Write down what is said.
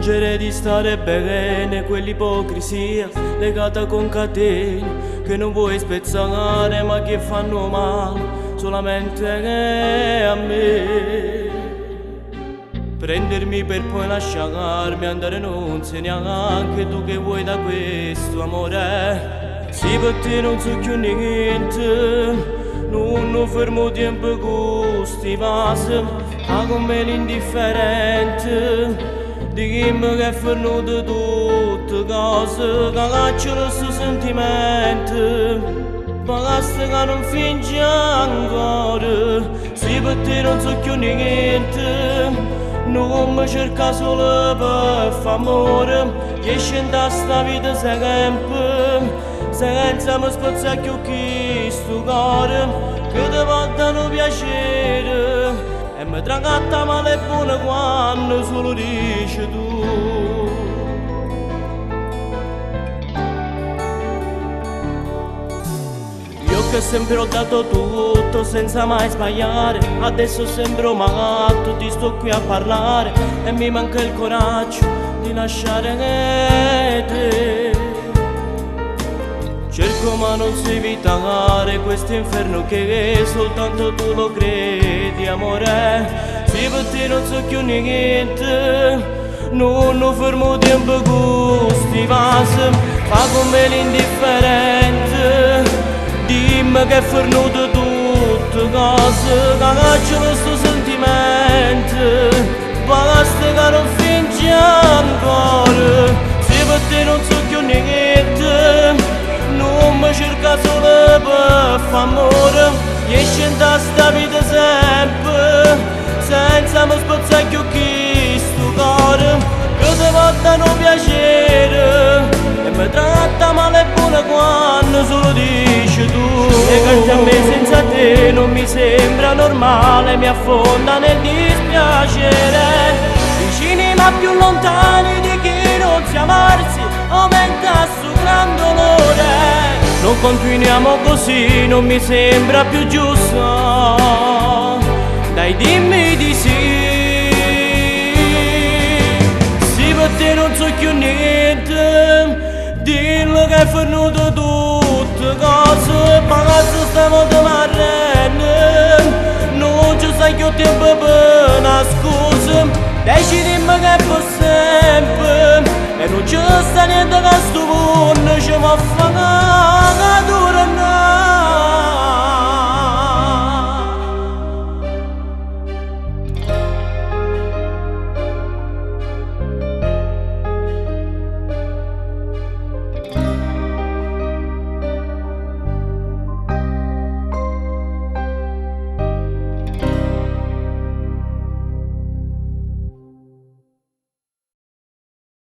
Fingere di stare bene, quell'ipocrisia legata con catene che non vuoi spezzare ma che fanno male solamente a me. Prendermi per poi lasciarmi andare, non se neanche tu che vuoi da questo amore. Sì, per te non so più niente, non fermo tempo con sti vasi, ma con me l'indifferente. Dimmi che è venuto tutte cose, che cacciano questo sentimento. Basta che non fingi ancora, sì per te non so più niente. Non mi cerca solo per fare amore, che scenda sta vita sempre, senza mi spazzare più chi sto cuore, che ti portano piacere. E mi tratta male e buona quando solo dici tu. Io che sempre ho dato tutto senza mai sbagliare, adesso sembro matto, ti sto qui a parlare e mi manca il coraggio di lasciare te. Cerco ma non so evitare questo inferno che soltanto tu lo credi, amore. Sì, per te non so più niente, non fermo tempo con sti vasi, fa con me l'indifferente. Dimmi che è venuto tutte cose, che caccia questo sentimento. Basta che non fingi ancora, sì per te non so più niente. Non mi cerca solo per fare amore, che scenda sta vita sempre, senza mi spazzare più chi sto cuore, che ti portano piacere e mi tratta male e buona quando solo dici tu. E canti a me senza te non mi sembra normale, mi affonda nel dispiacere, vicini ma più lontani di chi non si amarsi, aumenta sto gran dolore. Non continuiamo così, non mi sembra più giusto, dai dimmi di sì. Sì per te non so più niente, dillo che è venuto tutte cose, pagazzo stiamo te marrendo, non ci sai più tempo per nascondere.